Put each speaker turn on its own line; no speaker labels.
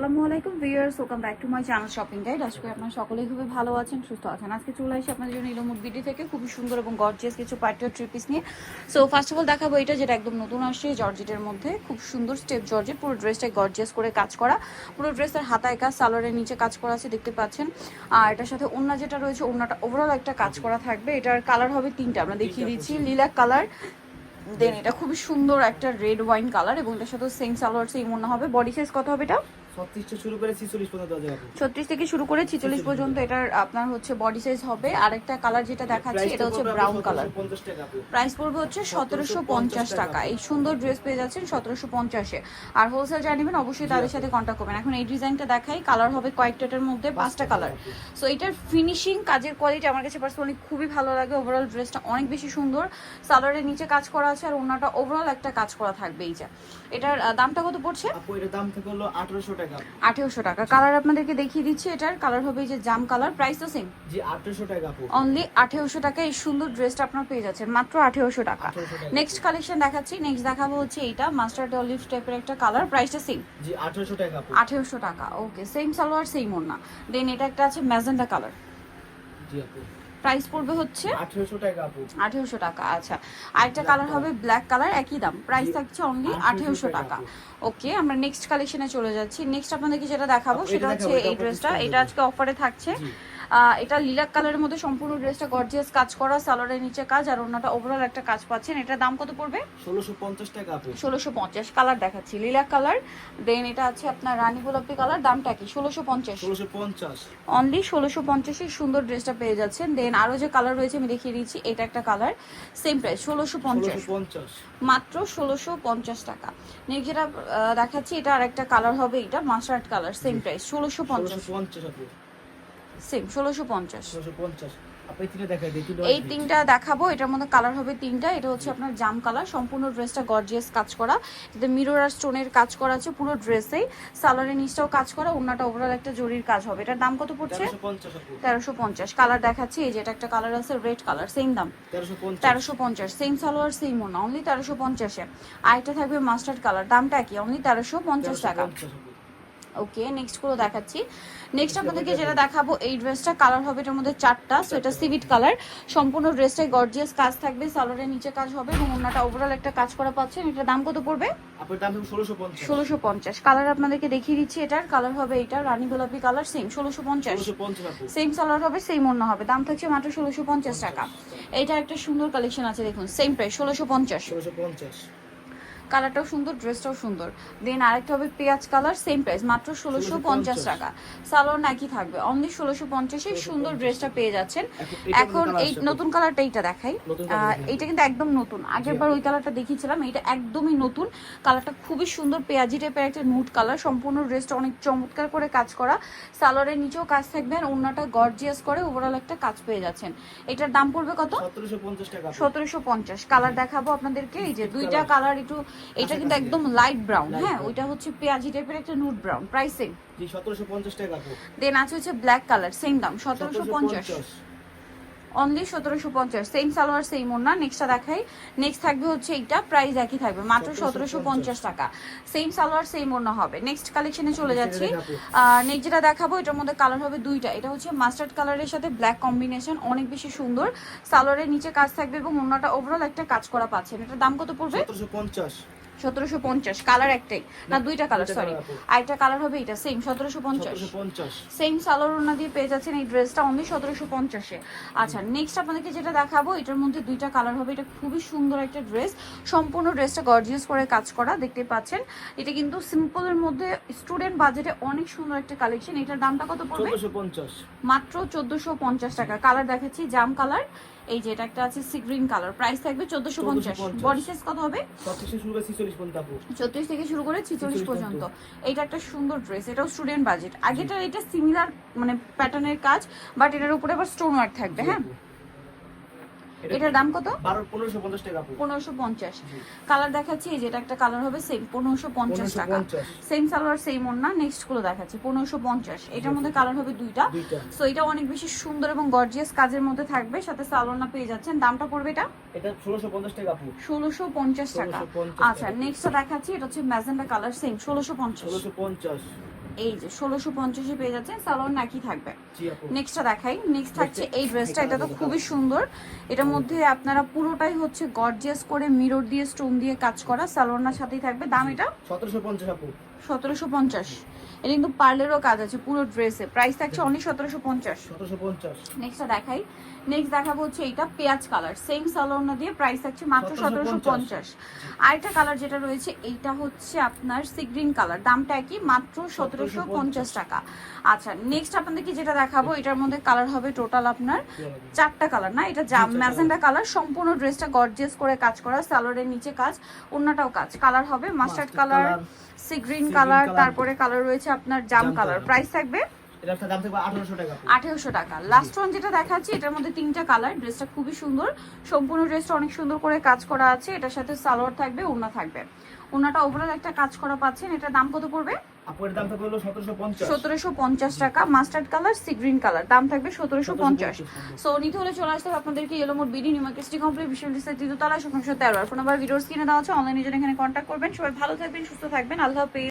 আসসালামু আলাইকুম viewers, welcome back to my channel shopping guide. আজকে আপনারা সকলেই খুবই ভালো আছেন, সুস্থ আছেন। আজকে চলে আসি আপনাদের জন্য ইলোমুড বিডি থেকে খুবই সুন্দর এবং গর্জিয়াস কিছু পার্টিওয়ার থ্রি পিস নিয়ে। সো ফার্স্ট অফ অল দেখাবো এটা, যেটা একদম নতুন আসছে জর্জেটের মধ্যে, খুব সুন্দর স্টেপ জর্জেট। পুরো ড্রেসটাই গর্জিয়াস করে কাজ করা, পুরো ড্রেসের হাতায় কাজ, সালোয়ারের নিচে কাজ করা আছে দেখতে পাচ্ছেন। আর এটার সাথে ওড়না যেটা রয়েছে, ওড়নাটা ওভারঅল একটা কাজ করা থাকবে। এটার কালার হবে তিনটা, আমরা দেখিয়ে দিচ্ছি। লিলাক কালার, দেন এটা খুবই সুন্দর একটা রেড ওয়াইন কালার, এবং এটার সাথে সেম সালোয়ার সেম ওড়না হবে। বডি সাইজ কত হবে এটা? 36 থেকে শুরু করে 46 পর্যন্ত এটার আপনার হচ্ছে বডি সাইজ হবে। আরেকটা কালার যেটা দেখাচ্ছি এটা হচ্ছে ব্রাউন কালার। প্রাইস পড়বে হচ্ছে 1750 টাকা। এই সুন্দর ড্রেস পেয়ে যাচ্ছেন 1750-এ। আর হোলসেল জানিবেন অবশ্যই তাদের সাথে কন্ট্যাক্ট করবেন। এখন এই ডিজাইনটা দেখাই, কালার হবে কয়েকটার মধ্যে 5টা কালার। সো এটার ফিনিশিং, কাজের কোয়ালিটি আমার কাছে পার্সোনালি খুবই ভালো লাগে। ওভারঅল ড্রেসটা অনেক বেশি সুন্দর, সালোয়ারের নিচে কাজ করা আছে আর ওনাটা ওভারঅল একটা কাজ করা থাকবে। এই যে এটার দামটা কত পড়ছে?
আপু এর দাম থেকে হলো 1800 টাকা।
1800 টাকা। কালার আপনাদেরকে দেখিয়ে দিচ্ছি, এটার কালার হবে এই যে জাম কালার। প্রাইস তো সেম,
জি 1800 টাকা আপু।
অনলি 1800 টাকা এই সুন্দর ড্রেসটা আপনারা পেয়ে যাচ্ছেন মাত্র 1800 টাকা। নেক্সট কালেকশন দেখাচ্ছি, নেক্সট দেখাবো হচ্ছে এইটা মাস্টার্ড অলিভ টাইপের একটা কালার। প্রাইসটা সেম,
জি 1800 টাকা আপু।
1800 টাকা। ওকে, সেম সালোয়ার সেম ওড়না। দেন এটা একটা আছে ম্যাজেন্টা কালার।
জি আপু,
প্রাইস পড়বে হচ্ছে
1800 টাকা আপু।
1800 টাকা। আচ্ছা, আরেকটা কালার হবে ব্ল্যাক কালার, একই দাম, প্রাইস থাকছে অনলি 1800 টাকা। ওকে, আমরা নেক্সট কালেকশনে চলে যাচ্ছি। নেক্সট আপনাদেরকে যেটা দেখাবো সেটা হচ্ছে এই ড্রেসটা। এটা আজকে অফারে থাকছে। এটা লিলাক কালারের মধ্যে সম্পূর্ণ ড্রেসটা গর্জিয়াস কাজ করা, সালোয়ারের নিচে কাজ আর ওনাটা ওভারঅল একটা কাজ পাচ্ছেন। এটার দাম কত পড়বে?
1650 টাকা আপু।
1650। কালার দেখাচ্ছি, লিলাক কালার। দেন এটা আছে আপনার রানী গোলাপি কালার। দামটা কি? 1650।
1650
অনলি 1650 এর সুন্দর ড্রেসটা পেয়ে যাচ্ছেন। দেন আরো যে কালার রয়েছে আমি দেখিয়ে দিচ্ছি, এটা একটা কালার, সেম প্রাইস 1650, মাত্র 1650 টাকা। নেক্সট যেটা দেখাচ্ছি এটা আরেকটা কালার হবে, এটা মাস্টার্ড কালার, সেম প্রাইস 1650
আপু।
সেম 1650।
1650 আপনি তিনটা দেখাই দিই।
এই তিনটা দেখাবো, এটার মধ্যে কালার হবে তিনটা। এটা হচ্ছে আপনার জাম কালার, সম্পূর্ণ ড্রেসটা গর্জিয়াস কাজ করা, এতে মিরর আর স্টোনের কাজ করা আছে পুরো ড্রেসেই। সালোয়ারের নিচটাও কাজ করা, ওড়নাটা ওভারঅল একটা জরির কাজ হবে। এটার দাম কত পড়ছে? 1350। কালার দেখাচ্ছি, এই যে এটা একটা কালার আছে রেড কালার, সেম দাম 1350। সেম সালোয়ার সেম ওড়না, অনলি 1350-এ। আরেকটা থাকবে মাস্টার্ড কালার, দামটা কি? অনলি 1350 টাকা। ওকে, নেক্সট গুলো দেখাচ্ছি। নেক্সট আপনাদেরকে যেটা দেখাবো, এই ড্রেসটা কালার হবে এটার মধ্যে 4টা। সো এটা সিভিট কালার, সম্পূর্ণ ড্রেসটাই গর্জিয়াস কাজ থাকবে, সালোয়ারের নিচে কাজ হবে এবং ওড়নাটা ওভারঅল একটা কাজ করা পাচ্ছেন। এটার দাম কত পড়বে?
আপনার দাম 1650।
1650। কালার আপনাদেরকে দেখিয়ে দিচ্ছি, এটার কালার হবে এটা রানী গোলাপি কালার, সেম 1650। সেম সালোয়ার হবে, সেম ওড়না হবে। দাম থাকছে মাত্র 1650 টাকা। এইটা একটা সুন্দর কালেকশন আছে দেখুন, সেম প্রাইস 1650। কালারটাও সুন্দর, ড্রেসটাও সুন্দর। দেন আরেকটা হবে পেঁয়াজ কালার, সেম প্রাইস মাত্র 1650 টাকা। সালোয়ার নাকি থাকবে, অনলি 1650-এ সুন্দর ড্রেসটা পেয়ে যাচ্ছেন। এখন এই নতুন কালারটা এইটা দেখাই। এইটা কিন্তু একদম নতুন, আগের বার ওই কালারটা দেখিয়েছিলাম, এটা একদমই নতুন। কালারটা খুবই সুন্দর, পেঁয়াজি টাইপের একটা নুট কালার। সম্পূর্ণ ড্রেসটা অনেক চমৎকার করে কাজ করা, সালোয়ারের নিচেও কাজ থাকবে আর ওড়নাটা গর্জিয়াস করে ওভারঅল একটা কাজ পেয়ে যাচ্ছেন। এটার দাম পড়বে কত?
1750 টাকা।
1750। কালার দেখাবো আপনাদেরকে, এই যে দুইটা কালার, একটু এটা কিন্তু একদম লাইট ব্রাউন, হ্যাঁ ওইটা হচ্ছে পেঁয়াজি টাইপের একটা নুট ব্রাউন। প্রাইস সেম,
জি 1750 টাকা।
দেন আছে হচ্ছে ব্ল্যাক কালার, সেম দাম 1750, অনলি 1750। সেম সালোয়ার সেম ওড়না। নেক্সটটা দেখাই, নেক্সট থাকবে হচ্ছে এইটা, প্রাইস একই থাকবে মাত্র 1750 টাকা। সেম সালোয়ার সেম ওড়না হবে। নেক্সট কালেকশনে চলে যাচ্ছি। নেক্সট যেটা দেখাবো, এটার মধ্যে কালার হবে দুইটা। এটা হচ্ছে মাস্টার্ড কালারের সাথে ব্ল্যাক কম্বিনেশন, অনেক বেশি সুন্দর। সালোয়ারের নিচে কাজ থাকবে এবং ওড়নাটা ওভারঅল একটা কাজ করা পাচ্ছেন। এটার দাম কত পড়বে? 1750। কালার একটাই না, দুইটা কালার, সরি। আরেকটা কালার হবে এটা, সেম 1750। সেম সালোয়ার ওড়না দিয়ে পেয়ে যাচ্ছেন এই ড্রেসটা অনলি 1750-এ। আচ্ছা, নেক্সট আপনাদেরকে যেটা দেখাবো, এটার মধ্যে দুইটা কালার হবে। এটা খুবই সুন্দর একটা ড্রেস, সম্পূর্ণ ড্রেসটা গর্জিয়াস করে কাজ করা, দেখতে পাচ্ছেন। এটা কিন্তু সিম্পলের মধ্যে স্টুডেন্ট বাজেটে অনেক সুন্দর একটা কালেকশন। এটার দামটা কত পড়বে?
1450,
মাত্র 1450 টাকা। কালার দেখাচ্ছি, জাম কালার, এই যে এটা একটা আছে সি গ্রিন কালার। প্রাইস থাকবে 1450। বডি সাইজ কত হবে? 36 থেকে শুরু করে 46 পর্যন্ত। এটা একটা সুন্দর ড্রেস, এটাও স্টুডেন্ট বাজেট। আগেটা এটা সিমিলার মানে প্যাটার্নের কাজ, বাট এটার উপরে আবার স্টোন ওয়ার্ক থাকবে। হ্যাঁ, এটার দাম কত?
1550 টাকা।
1550। কালার দেখাচ্ছি, এই যে এটা একটা কালার হবে, সেম 1550 টাকা। সেম সালোয়ার সেম ওড়না। নেক্সট গুলো দেখাচ্ছি 1550। এটার মধ্যে কালার হবে দুইটা। সো এটা অনেক বেশি সুন্দর এবং গর্জিয়াস কাজের মধ্যে থাকবে, সাথে সালোয়ারটা পেয়ে যাচ্ছেন। দামটা পড়বে এটা
1650 টাকা।
1650 টাকা। আচ্ছা, নেক্সটটা দেখাচ্ছি, এটা হচ্ছে ম্যাজেন্টা কালার, সেম 1650। এই যে 1650 পেয়ে যাচ্ছেন, সালোয়ার নাকি থাকবে।
জি আপু।
নেক্সটটা দেখাই, নেক্সট থাকছে এই ড্রেসটা, এটা তো খুবই সুন্দর। এটার মধ্যে আপনারা পুরোটাই হচ্ছে গর্জিয়াস করে মিরর দিয়ে স্টোন দিয়ে কাজ করা, সালোয়ারনার সাথেই থাকবে। দাম এটা
1750 আপু।
1750। এটা কিন্তু পার্লেরও কাজ আছে পুরো ড্রেসে, প্রাইস থাকছে অনলি 1750।
1750।
নেক্সটটা দেখাই, নেক্সট দেখাবো হচ্ছে এইটা পেঁয়াজ কালার, সেম সালোয়ারনা দিয়ে, প্রাইস থাকছে মাত্র 1750। আরেকটা কালার যেটা রয়েছে এইটা হচ্ছে আপনার সি গ্রিন কালার, দামটা একই, মাত্র 1750 টাকা। আচ্ছা নেক্সট আপনাদেরকে যেটা দেখাবো এটার মধ্যে কালার হবে টোটাল আপনার 4টা কালার, না এটা ম্যাজেন্টা কালার। সম্পূর্ণ ড্রেসটা গর্জিয়াস করে কাজ করা, সালোয়ারের নিচে কাজ, ওন্নাটাও কাজ। কালার হবে mustard colour, sea green colour, তারপরে কালার রয়েছে আপনার জাম কালার। প্রাইস থাকবে
এটার দাম থাকবে 1800 টাকা।
1800 টাকা। লাস্ট ওয়ান যেটা দেখাচ্ছি এটার মধ্যে 3টা কালার, ড্রেসটা খুবই সুন্দর, সম্পূর্ণ ড্রেসটা অনেক সুন্দর করে কাজ করা আছে। এটার সাথে সালোয়ার থাকবে, ওড়না থাকবে। ওড়নাটা ওভারঅল একটা কাজ করা পাচ্ছেন। এটার দাম কত পড়বে?
আপু এর দাম থাকবে হলো 1750।
1750 টাকা। Mustard colour, sea green colour, দাম থাকবে 1750। সো নিতে হলে চলে আসতে হবে আপনাদেরকে yellow mode BD new market city complex বিশ্ববিদ্যালয় দ্বিতীয় তলায় 13 ফোন নাম্বার ভিডিওস কিনে দেওয়া আছে, অনলাইনে জন্য এখানে কন্ট্যাক্ট করবেন। সবাই ভালো থাকবেন, সুস্থ থাকবেন, আল্লাহ হাফেজ।